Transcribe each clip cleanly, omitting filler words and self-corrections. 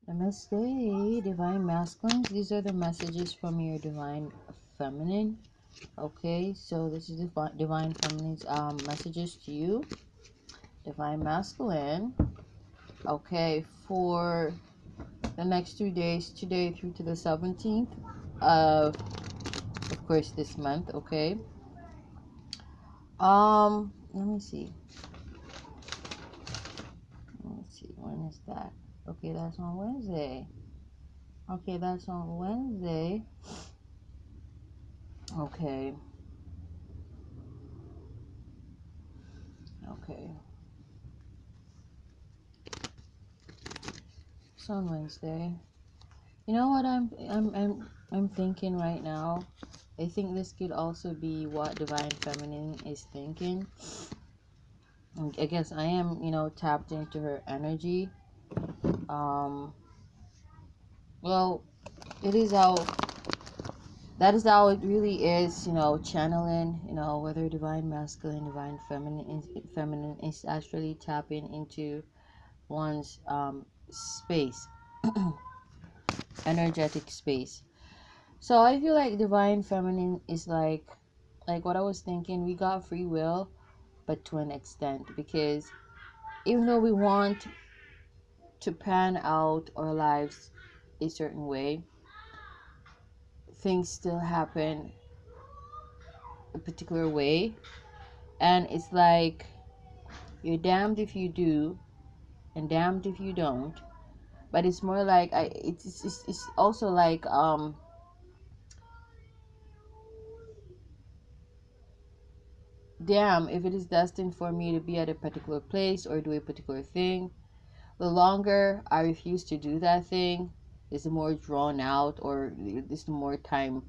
Namaste, Divine Masculines. These are the messages from your Divine Feminine. Okay, so this is Divine Feminine's messages to you, Divine Masculine. Okay, for the next 2 days, today through to the 17th of course, this month. Okay. Let me see. When is that? Okay, that's on Wednesday. Okay, that's on Wednesday. Okay. Okay. It's on Wednesday. You know what I'm thinking right now? I think this could also be what Divine Feminine is thinking. I guess I am, tapped into her energy. Well, it is how that is how it really is, channeling, whether Divine Masculine, Divine Feminine is actually tapping into one's space, energetic space. So I feel like Divine Feminine is like what I was thinking. We got free will, but to an extent, because even though we want to pan out our lives a certain way, things still happen a particular way, and it's like you're damned if you do and damned if you don't. But it's more like it's also like damn if it is destined for me to be at a particular place or do a particular thing. The longer I refuse to do that thing, is the more drawn out, or is the more time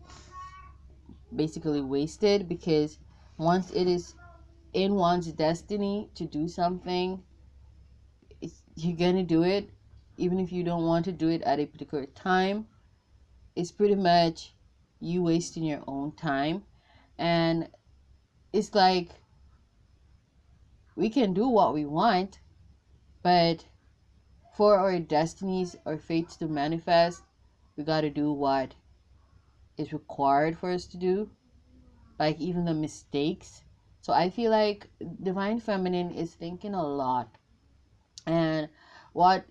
basically wasted, because once it is in one's destiny to do something, you're gonna do it even if you don't want to do it at a particular time. It's pretty much you wasting your own time. And it's like we can do what we want, but for our destinies or fates to manifest, we got to do what is required for us to do, like even the mistakes. So I feel like Divine Feminine is thinking a lot, and what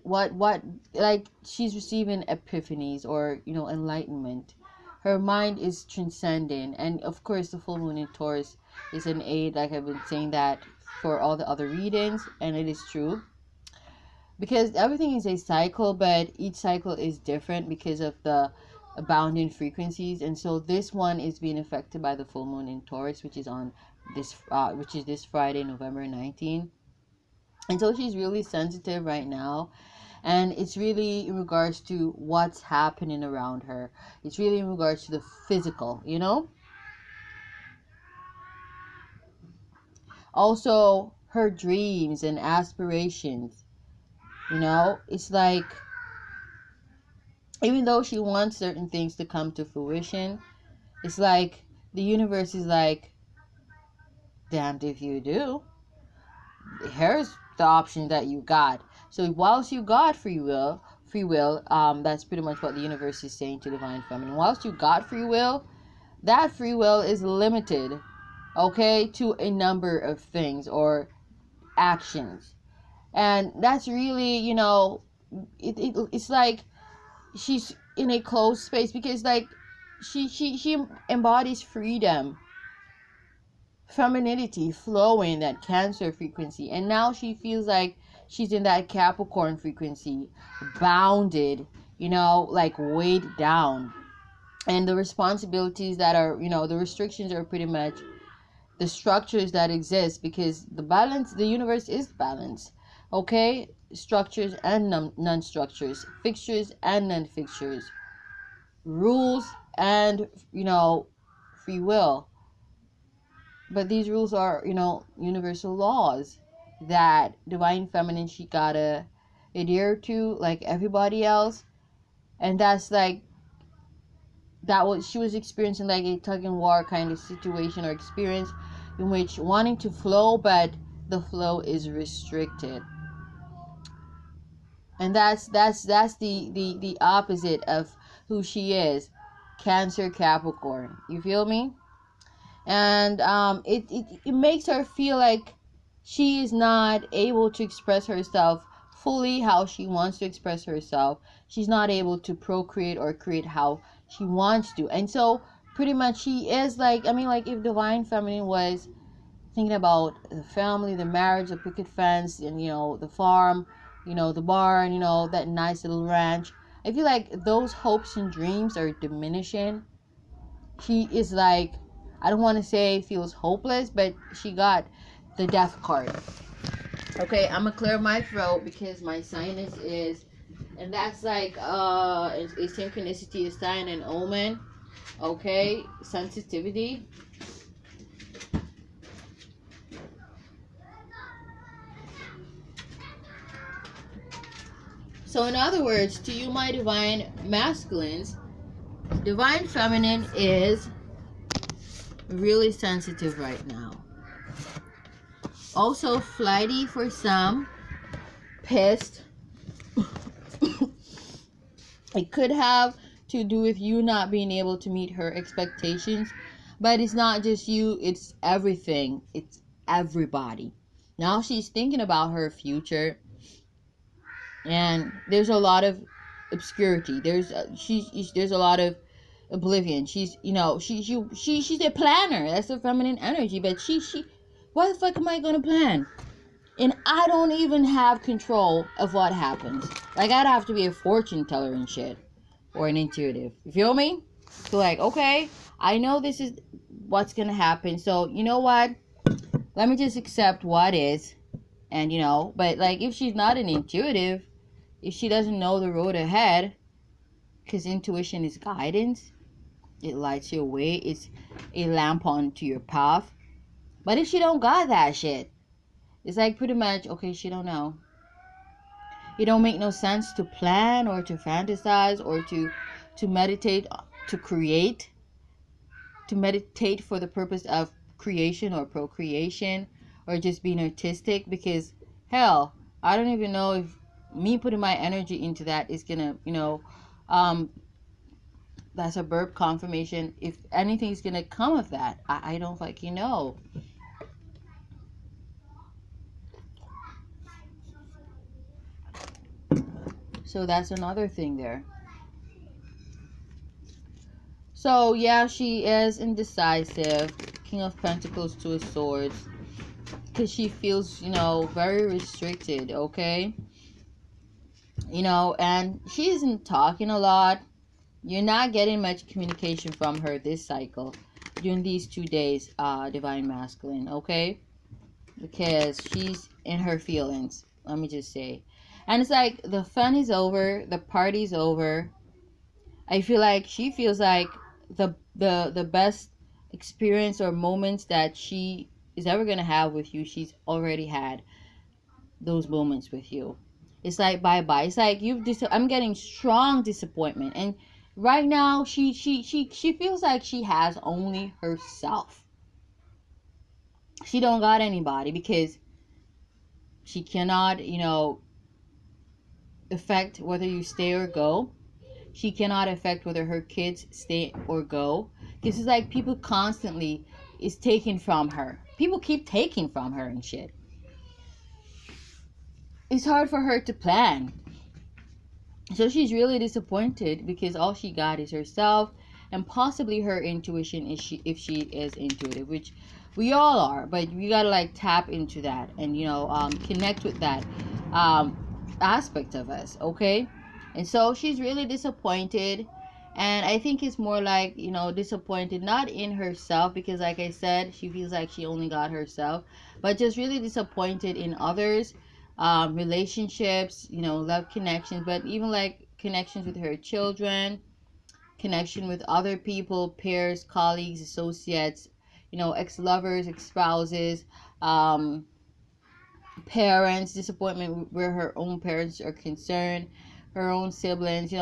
like she's receiving epiphanies, or enlightenment. Her mind is transcending, and of course the full moon in Taurus is an aid, like I've been saying that for all the other readings, and it is true, because everything is a cycle, but each cycle is different because of the abounding frequencies. And so this one is being affected by the full moon in Taurus, which is on this Friday, November 19th. And so she's really sensitive right now, and it's really in regards to what's happening around her. It's really in regards to the physical, also her dreams and aspirations. It's like, even though she wants certain things to come to fruition, it's like the universe is like, damned if you do. Here's the option that you got. So whilst you got free will, that's pretty much what the universe is saying to Divine Feminine. Whilst you got free will, that free will is limited, okay, to a number of things or actions. And that's really, it's like she's in a closed space, because like she embodies freedom, femininity, flowing, that Cancer frequency, and now she feels like she's in that Capricorn frequency, bounded, like weighed down. And the responsibilities that are, the restrictions are pretty much the structures that exist, because the universe is balance, okay? Structures and non-structures, fixtures and non-fixtures, rules and, free will. But these rules are, universal laws that Divine Feminine, she gotta adhere to like everybody else. And that's like, that was, she was experiencing like a tug and war kind of situation or experience, in which wanting to flow, but the flow is restricted. And that's the opposite of who she is. Cancer, Capricorn. You feel me? And it makes her feel like she is not able to express herself fully how she wants to express herself. She's not able to procreate or create how she wants to. And so pretty much she is like, I mean, like if Divine Feminine was thinking about the family, the marriage, the picket fence, and the farm, the barn, that nice little ranch, I feel like those hopes and dreams are diminishing. She is like, I don't want to say feels hopeless, but she got the death card. Okay, I'm gonna clear my throat because my sinus is, and that's like a synchronicity, a sign and omen. Okay, sensitivity. So in other words, to you, my divine masculines, divine feminine is really sensitive right now. Also flighty for some, pissed. It could have to do with you not being able to meet her expectations, but it's not just you, it's everything. It's everybody. Now she's thinking about her future, and there's a lot of obscurity. There's a lot of oblivion. She's she's a planner. That's the feminine energy. But she why the fuck am I gonna plan? And I don't even have control of what happens. Like I'd have to be a fortune teller and shit, or an intuitive. You feel me? So like, okay, I know this is what's gonna happen. So you know what? Let me just accept what is, and But like, if she's not an intuitive, if she doesn't know the road ahead, because intuition is guidance, it lights your way, it's a lamp onto your path. But if she don't got that shit, it's like pretty much, okay, she don't know. It don't make no sense to plan or to fantasize or to meditate, to create, to meditate for the purpose of creation or procreation or just being artistic, because hell, I don't even know if me putting my energy into that is gonna, that's a burp confirmation, if anything's gonna come of that. I don't fucking know. So that's another thing there. So yeah, she is indecisive. King of Pentacles, Two of Swords, because she feels very restricted. Okay, and she isn't talking a lot. You're not getting much communication from her this cycle during these 2 days, divine masculine. Okay, because she's in her feelings, let me just say. And it's like the fun is over, the party's over. I feel like she feels like the best experience or moments that she is ever gonna have with you, she's already had those moments with you. It's like bye bye. It's like I'm getting strong disappointment, and right now she feels like she has only herself. She don't got anybody, because she cannot affect whether you stay or go. She cannot affect whether her kids stay or go, because it's like people constantly is taking from her. People keep taking from her and shit. It's hard for her to plan. So she's really disappointed because all she got is herself, and possibly her intuition, if she is intuitive, which we all are, but we gotta like tap into that and connect with that aspect of us. Okay, and so she's really disappointed, and I think it's more like disappointed not in herself, because like I said, she feels like she only got herself, but just really disappointed in others, relationships, love connections, but even like connections with her children, connection with other people, peers, colleagues, associates, ex-lovers, ex-spouses, parents, disappointment where her own parents are concerned, her own siblings,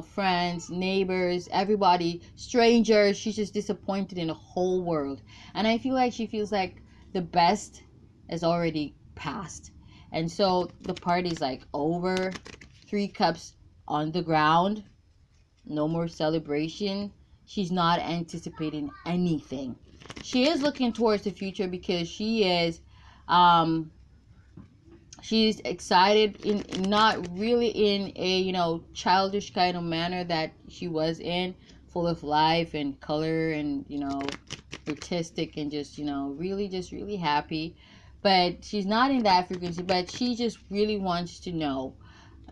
friends, neighbors, everybody, strangers. She's just disappointed in the whole world. And I feel like she feels like the best has already passed. And so the party's like over. 3 cups on the ground. No more celebration. She's not anticipating anything. She is looking towards the future because she's excited, in not really in a childish kind of manner that she was in, full of life and color and artistic and just really happy. But she's not in that frequency, but she just really wants to know,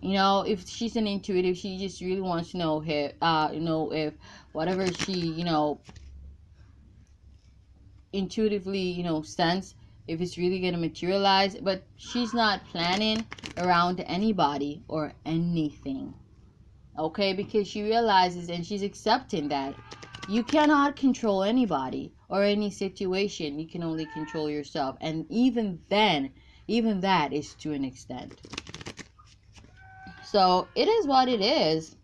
if she's an intuitive, she just really wants to know if whatever she intuitively sense, if it's really going to materialize. But she's not planning around anybody or anything, okay? Because she realizes and she's accepting that you cannot control anybody or any situation. You can only control yourself, and even that is to an extent. So it is what it is.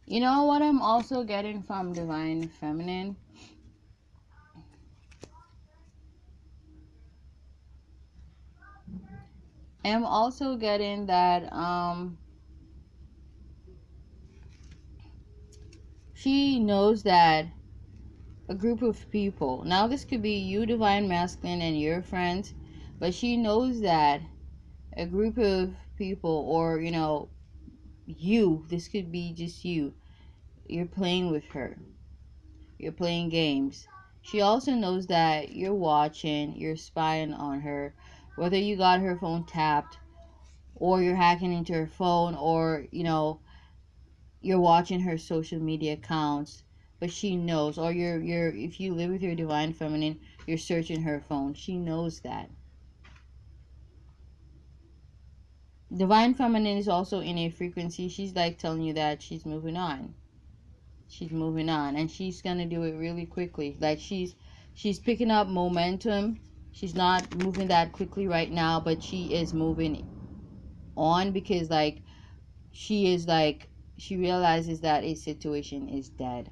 You know what I'm also getting from Divine Feminine? I'm also getting that she knows that a group of people, now this could be you, Divine Masculine, and your friends, but she knows that a group of people, or you, this could be just you're playing with her, you're playing games. She also knows that you're watching, you're spying on her, whether you got her phone tapped or you're hacking into her phone, or you're watching her social media accounts. But she knows, or you're if you live with your Divine Feminine, you're searching her phone. She knows that. Divine Feminine is also in a frequency, she's like telling you that she's moving on. She's moving on, and she's gonna do it really quickly. Like she's picking up momentum. She's not moving that quickly right now, but she is moving on, because she realizes that a situation is dead.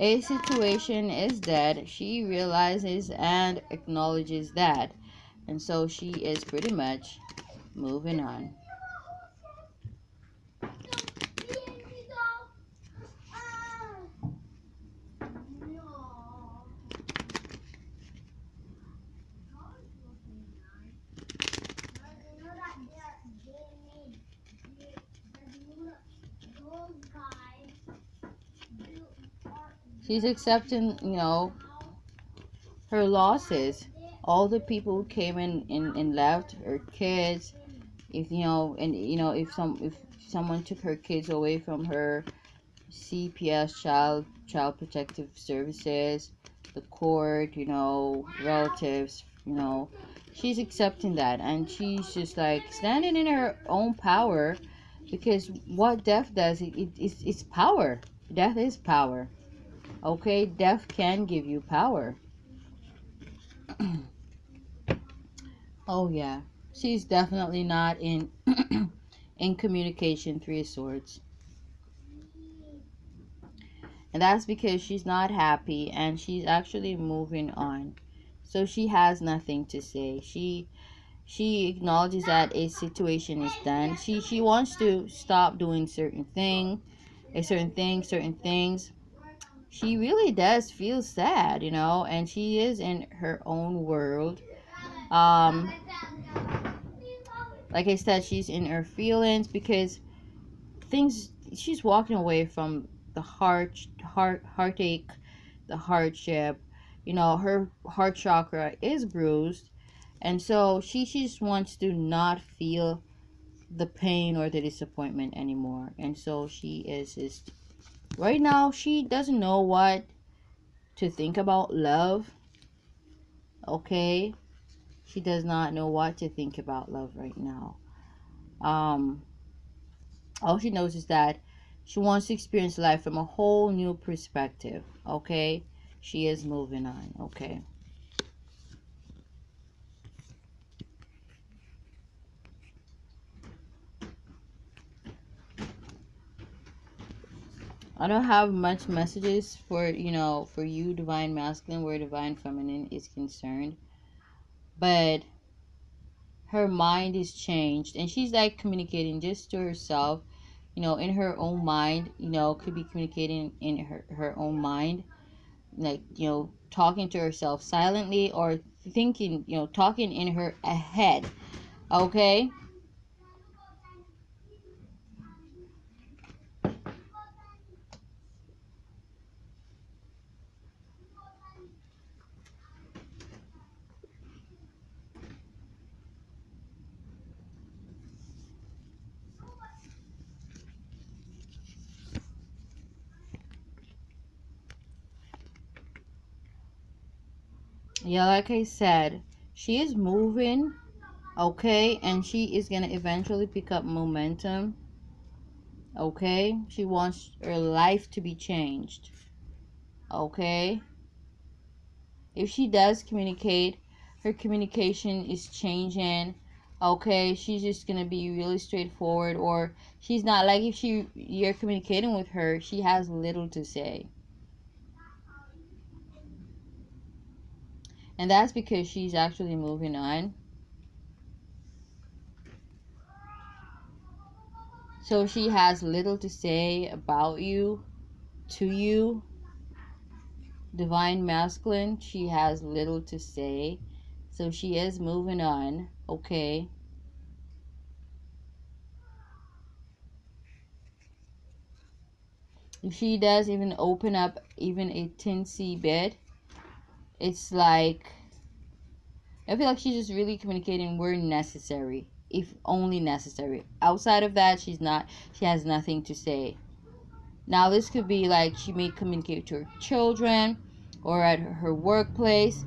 A situation is dead. She realizes and acknowledges that. And so she is pretty much moving on. She's accepting, her losses. All the people who came in and left, her kids. If if someone took her kids away from her, CPS, child protective services, the court, relatives, she's accepting that, and she's just like standing in her own power, because what death does, it's power. Death is power. Okay, death can give you power. Oh yeah, she's definitely not in in communication, 3 of Swords, and that's because she's not happy, and she's actually moving on. So she has nothing to say. She acknowledges that a situation is done. She wants to stop doing certain things. She really does feel sad, and she is in her own world. Um, like I said, she's in her feelings, because she's walking away from the heartache, the hardship. Her heart chakra is bruised, and so she just wants to not feel the pain or the disappointment anymore. And so she is just, right now, she doesn't know what to think about love. Okay? She does not know what to think about love right now. All she knows is that she wants to experience life from a whole new perspective. Okay? She is moving on. Okay? I don't have much messages for, for you, divine masculine, where divine feminine is concerned. But her mind is changed, and she's like communicating just to herself, in her own mind, could be communicating in her own mind, like, talking to herself silently, or thinking, talking in her head. Okay? Yeah, like I said, she is moving. Okay? And she is gonna eventually pick up momentum. Okay? She wants her life to be changed. Okay? If she does communicate, her communication is changing. Okay? She's just gonna be really straightforward, or she's not, like, if you're communicating with her, she has little to say. And that's because she's actually moving on. So she has little to say about you, to you. Divine masculine, she has little to say. So she is moving on. Okay? If she does even open up even a teensy bit, it's like, I feel like she's just really communicating where necessary, if only necessary. Outside of that, she has nothing to say. Now this could be like she may communicate to her children, or at her workplace,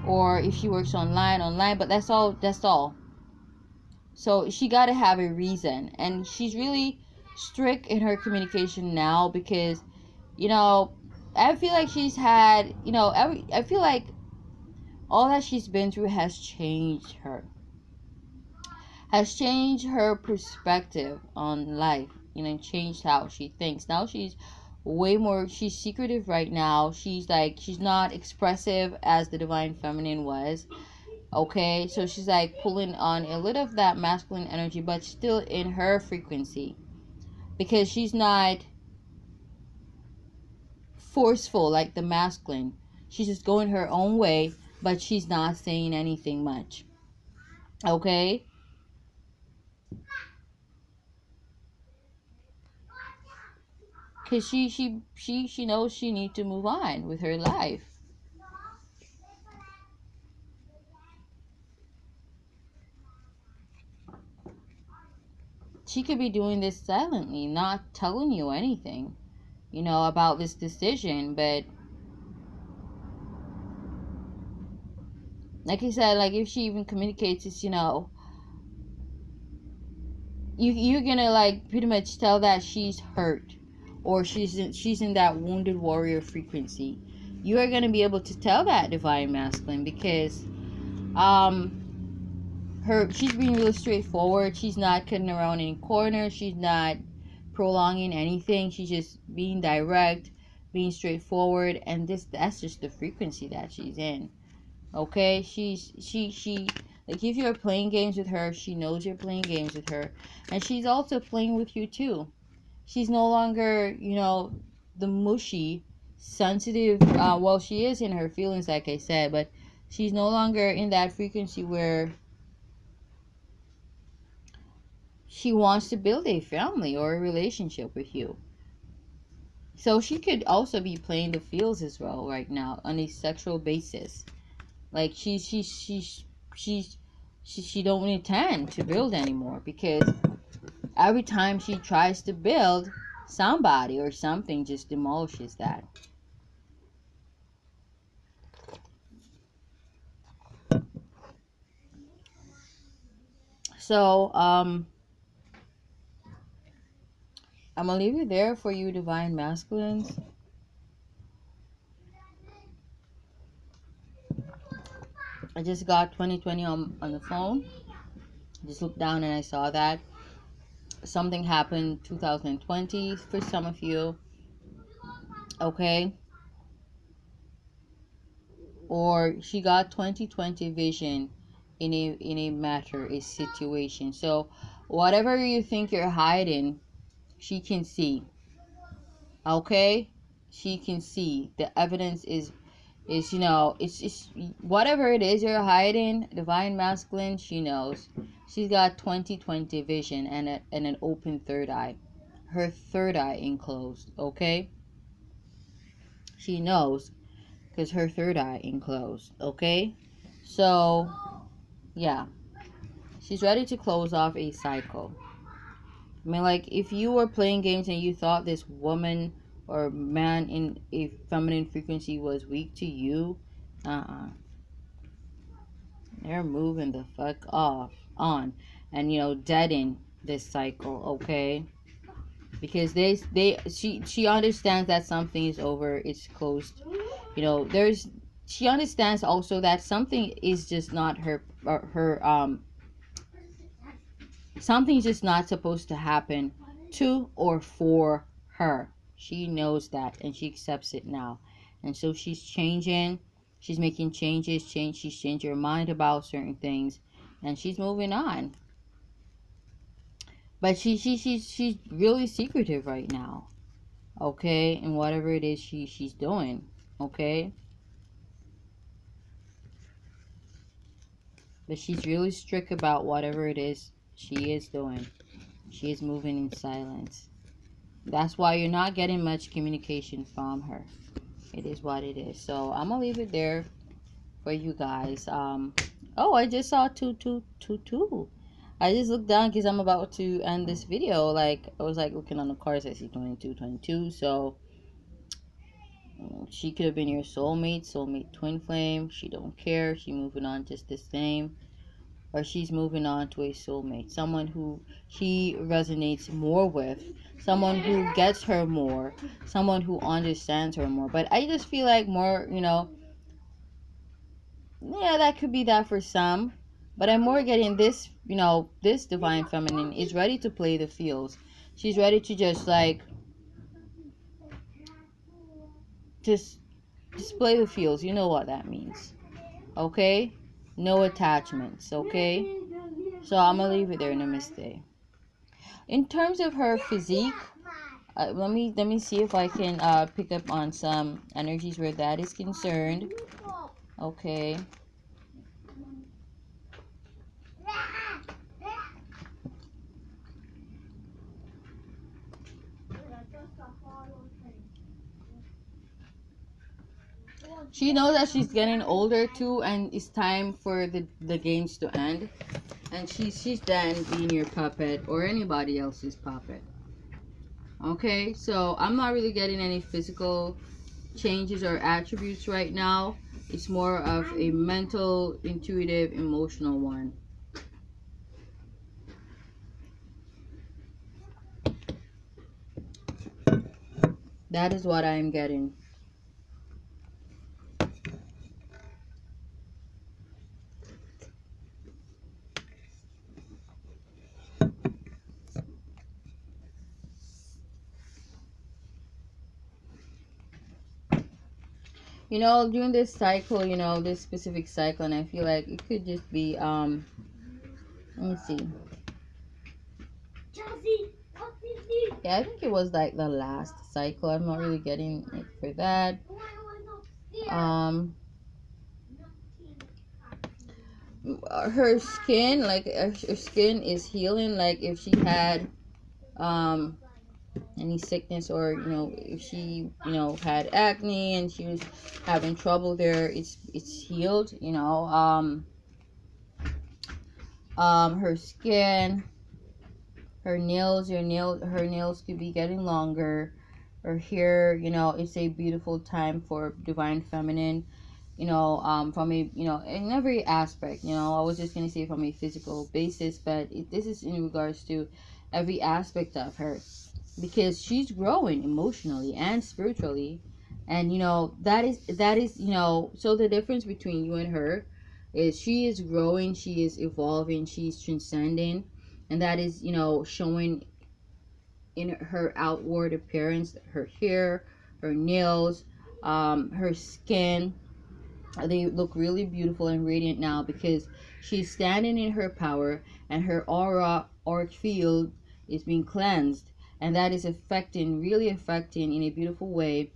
or if she works online, but that's all. So she got to have a reason, and she's really strict in her communication now, because I feel like she's had, I feel like all that she's been through has changed her perspective on life, changed how she thinks. Now she's she's secretive right now. She's not expressive as the divine feminine was. Okay, so she's like pulling on a little of that masculine energy, but still in her frequency, because she's not forceful like the masculine. She's just going her own way, but she's not saying anything much. Okay? Because she knows she needs to move on with her life. She could be doing this silently, not telling you anything, about this decision. But like I said, like, if she even communicates this, you're gonna like pretty much tell that she's hurt, or she's in that wounded warrior frequency. You are gonna be able to tell that divine masculine, because she's being really straightforward. She's not cutting around any corners. She's not prolonging anything. She's just being direct, being straightforward, and that's just the frequency that she's in. Okay? She like, if you're playing games with her, she knows you're playing games with her, and she's also playing with you too. She's no longer, the mushy, sensitive, well, she is in her feelings, like I said, but she's no longer in that frequency where she wants to build a family or a relationship with you. So she could also be playing the fields as well right now on a sexual basis. Like, she don't intend to build anymore, because every time she tries to build, somebody or something just demolishes that. So, I'm gonna leave it there for you, divine masculines. I just got 2020 on the phone. I just looked down and I saw that something happened 2020 for some of you. Okay. Or she got 2020 vision in a matter, a situation. So whatever you think you're hiding, she can see. Okay, she can see. The evidence is it's whatever it is you're hiding, divine masculine, she knows. She's got 2020 vision and an open third eye, her third eye enclosed. Okay, she knows because her third eye enclosed. Okay, so yeah, she's ready to close off a cycle. I mean, like, if you were playing games and you thought this woman or man in a feminine frequency was weak to you, they're moving the fuck off on and deaden this cycle, okay? Because she understands that something is over, it's closed. She understands also that something is just not her something's just not supposed to happen to or for her. She knows that and she accepts it now. And so she's changing. She's making changes. She's changing her mind about certain things. And she's moving on. But she's really secretive right now. Okay? And whatever it is she's doing. Okay? But she's really strict about whatever it is she is doing. She is moving in silence. That's why you're not getting much communication from her. It is what it is. So I'm gonna leave it there for you guys. Oh, I just saw 2222. I just looked down because I'm about to end this video. Like, I was like looking on the cards. I see 2222. So she could have been your soulmate twin flame. She don't care. She moving on just the same. Or she's moving on to a soulmate, someone who she resonates more with, someone who gets her more, someone who understands her more. But I just feel like more, that could be that for some. But I'm more getting this, this divine feminine is ready to play the fields. She's ready to just play the fields. You know what that means. Okay? No attachments, okay? So I'm gonna leave it there. Namaste. In terms of her physique, let me see if I can pick up on some energies where that is concerned. Okay. She knows that she's getting older too, and it's time for the games to end. And she's done being your puppet or anybody else's puppet. Okay, so I'm not really getting any physical changes or attributes right now. It's more of a mental, intuitive, emotional one. That is what I am getting. During this cycle, this specific cycle, and I feel like it could just be, let me see. Yeah, I think it was like the last cycle. I'm not really getting it for that. Her skin, like, her skin is healing. Like, if she had, any sickness, or if she had acne and she was having trouble there, it's healed. Her skin, Her nails, her nails could be getting longer. Her hair, you know, it's a beautiful time for divine feminine. You know, from a, you know, in every aspect. You know, I was just gonna say from a physical basis, but this is in regards to every aspect of her, because she's growing emotionally and spiritually. And you know, that is, you know, so the difference between you and her is she is growing, she is evolving, she's transcending, and that is, you know, showing in her outward appearance, her hair, her nails, her skin. They look really beautiful and radiant now because she's standing in her power, and her auric field is being cleansed, and that is affecting, really affecting in a beautiful way,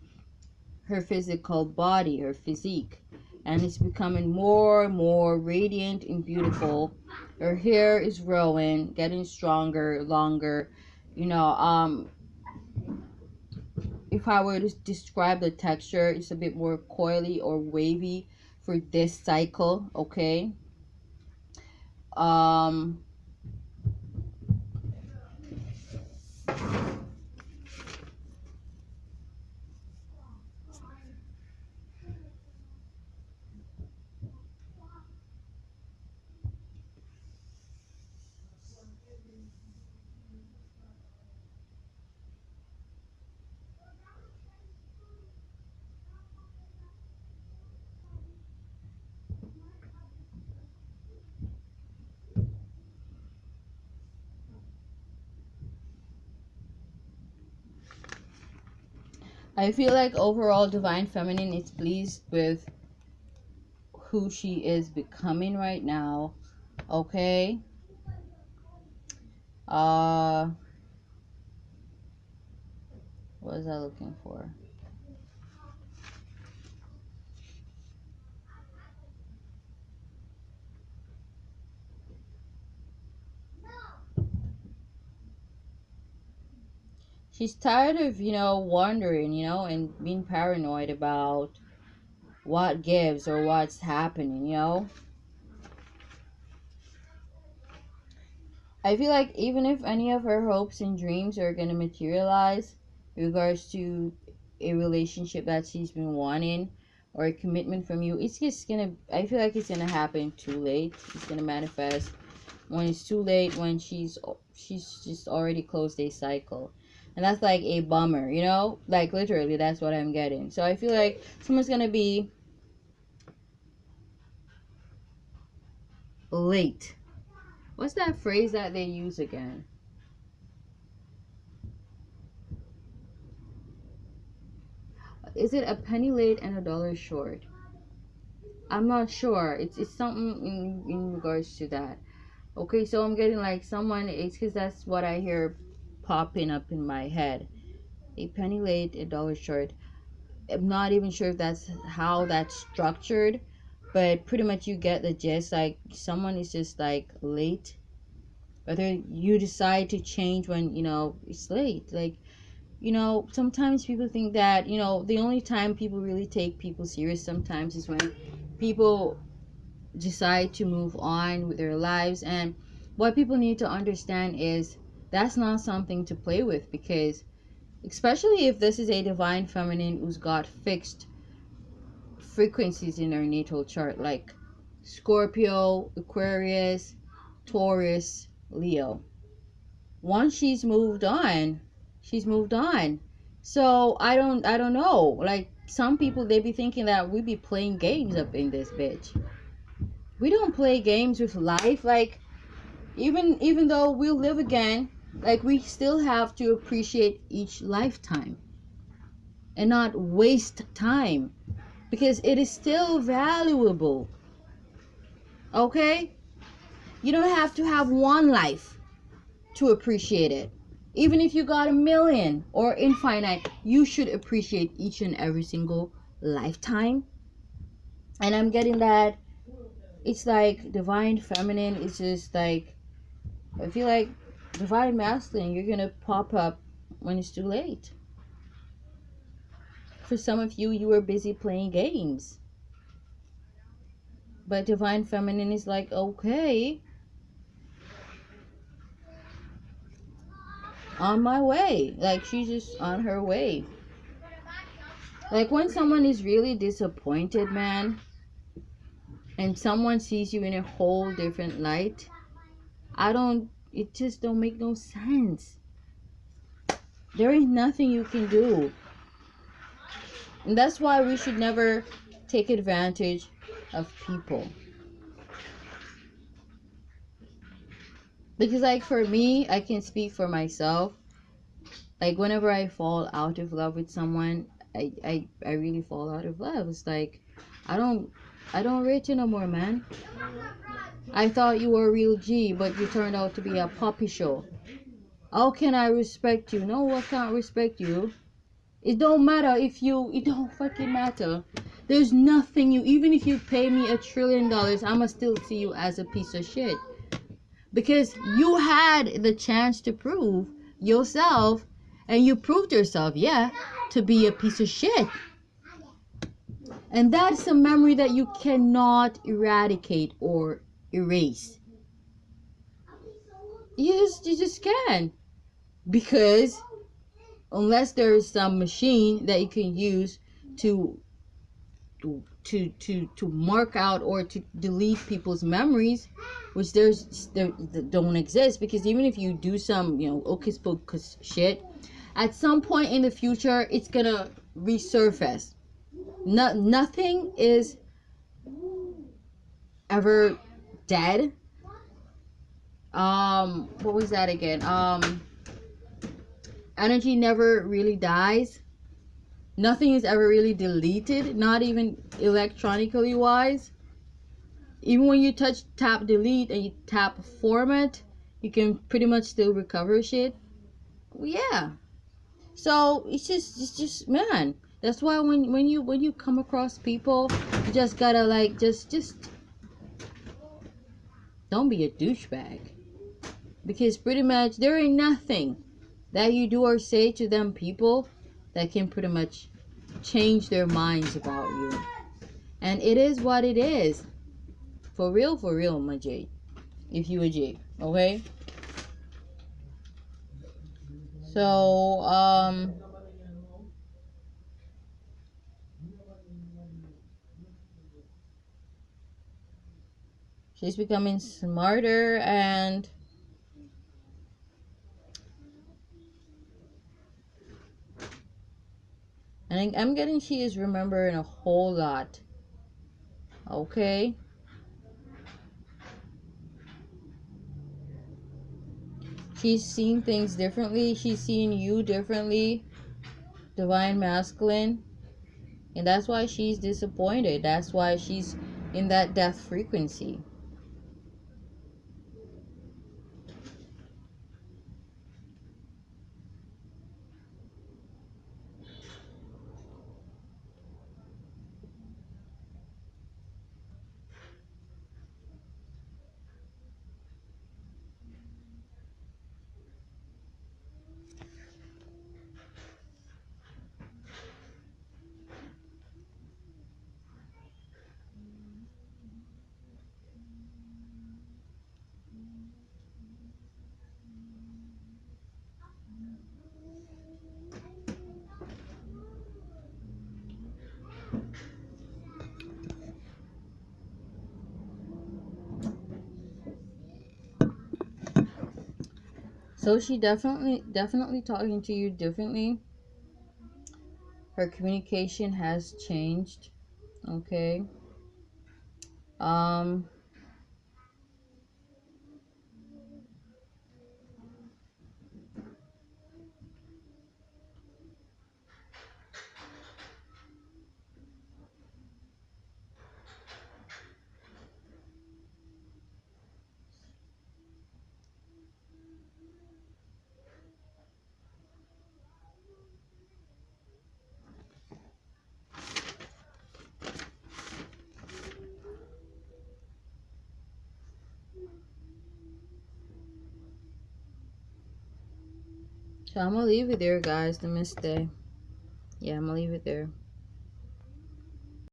her physical body, her physique, and it's becoming more and more radiant and beautiful. Her hair is growing, getting stronger, longer. You know, if I were to describe the texture, it's a bit more coily or wavy for this cycle, okay? Um, I feel like overall Divine Feminine is pleased with who she is becoming right now, okay? Uh, what was I looking for? She's tired of, you know, wondering, you know, and being paranoid about what gives or what's happening, you know? I feel like even if any of her hopes and dreams are going to materialize in regards to a relationship that she's been wanting or a commitment from you, it's just going to, I feel like it's going to happen too late. It's going to manifest when it's too late, when she's just already closed a cycle. And that's like a bummer, you know? Like literally, that's what I'm getting. So I feel like someone's going to be late. What's that phrase that they use again? Is it a penny late and a dollar short? I'm not sure. It's something in regards to that. Okay, so I'm getting like someone. It's because that's what I hear popping up in my head. A penny late, a dollar short. I'm not even sure if that's how that's structured, but pretty much you get the gist. Like someone is just like late, whether you decide to change when you know it's late. Like, you know, sometimes people think that, you know, the only time people really take people serious sometimes is when people decide to move on with their lives. And what people need to understand is that's not something to play with, because especially if this is a divine feminine who's got fixed frequencies in their natal chart, like Scorpio, Aquarius, Taurus, Leo. Once she's moved on. So I don't know. Like some people, they be thinking that we be playing games up in this bitch. We don't play games with life. Like even though we'll live again, like we still have to appreciate each lifetime and not waste time, because it is still valuable. Okay? You don't have to have one life to appreciate it. Even if you got a million or infinite, you should appreciate each and every single lifetime. And I'm getting that it's like divine feminine is just like, I feel like divine masculine, you're gonna pop up when it's too late. For some of you, you were busy playing games. But divine feminine is like, okay, on my way. Like, she's just on her way. Like, when someone is really disappointed, man, and someone sees you in a whole different light, it just don't make no sense. There is nothing you can do. And that's why we should never take advantage of people. Because, like, for me, I can speak for myself. Like, whenever I fall out of love with someone, I really fall out of love. It's like, I don't rate you no more, man. I thought you were a real G, but you turned out to be a puppy show. How can I respect you? No, I can't respect you. It don't matter if you, it don't fucking matter. There's nothing even if you pay me $1 trillion, I'ma still see you as a piece of shit. Because you had the chance to prove yourself, and you proved yourself, yeah, to be a piece of shit. And that's a memory that you cannot eradicate or erase. You just can't. Because unless there is some machine that you can use to mark out or to delete people's memories, which there don't exist, because even if you do some, hocus pocus shit, at some point in the future it's gonna resurface. Nothing is ever dead. What was that again? Energy never really dies. Nothing is ever really deleted, not even electronically wise. Even when you tap delete and you tap format, you can pretty much still recover shit. Yeah. So it's just man. That's why when you come across people, you just gotta, like, just don't be a douchebag. Because pretty much there ain't nothing that you do or say to them people that can pretty much change their minds about you. And it is what it is. For real, my J. If you a J, okay? So, she's becoming smarter, and I'm getting she is remembering a whole lot. Okay? She's seeing things differently. She's seeing you differently. Divine masculine. And that's why she's disappointed. That's why she's in that death frequency. So she definitely talking to you differently. Her communication has changed. Okay. So I'm gonna leave it there, guys. Namaste. Yeah, I'm gonna leave it there.